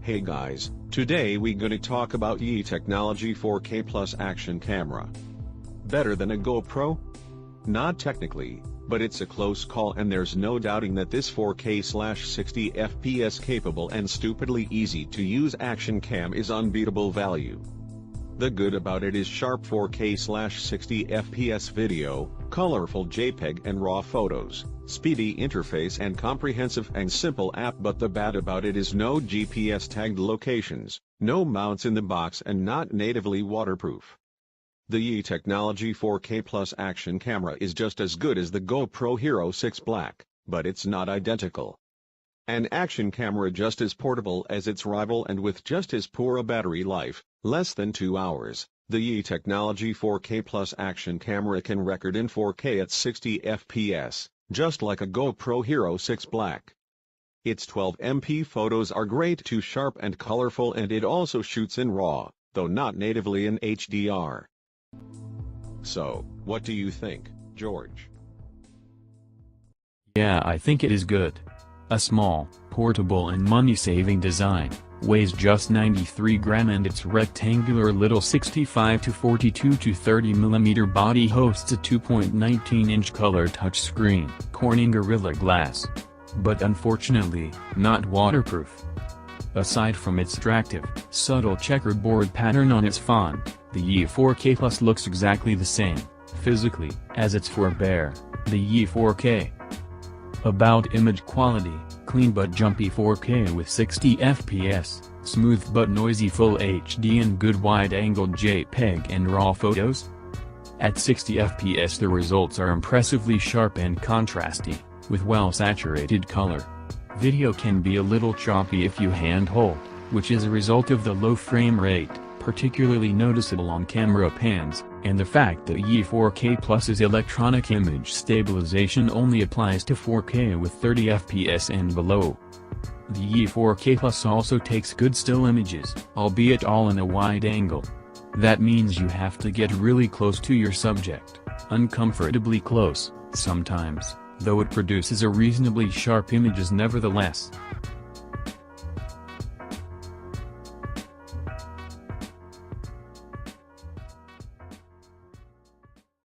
Hey guys, today we gonna talk about Yi Technology 4K Plus action camera. Better than a GoPro? Not technically, but it's a close call, and there's no doubting that this 4K/60 FPS capable and stupidly easy to use action cam is unbeatable value. The good about it is sharp 4K/60 FPS video, colorful JPEG and RAW photos, speedy interface and comprehensive and simple app, but the bad about it is no GPS tagged locations, no mounts in the box, and not natively waterproof. The Yi Technology 4K Plus action camera is just as good as the GoPro Hero 6 Black, but it's not identical. An action camera just as portable as its rival and with just as poor a battery life, less than 2 hours, the Yi Technology 4K Plus action camera can record in 4K at 60 FPS, just like a GoPro Hero 6 Black. Its 12MP photos are great too, sharp and colorful, and it also shoots in RAW, though not natively in HDR. So, what do you think, George? Yeah, I think it is good. A small, portable and money-saving design, weighs just 93 grams, and its rectangular little 65 to 42 to 30 mm body hosts a 2.19-inch color touchscreen, Corning Gorilla Glass. But unfortunately, not waterproof. Aside from its attractive, subtle checkerboard pattern on its font, the Yi 4K Plus looks exactly the same, physically, as its forebear, the Yi 4K. About image quality: clean but jumpy 4K with 60 FPS, smooth but noisy Full HD, and good wide-angled JPEG and RAW photos. At 60 FPS the results are impressively sharp and contrasty, with well-saturated color. Video can be a little choppy if you hand-hold, which is a result of the low frame rate, particularly noticeable on camera pans, and the fact that Yi 4K Plus's electronic image stabilization only applies to 4K with 30 FPS and below. The Yi 4K Plus also takes good still images, albeit all in a wide angle. That means you have to get really close to your subject, uncomfortably close, sometimes, though it produces a reasonably sharp images nevertheless.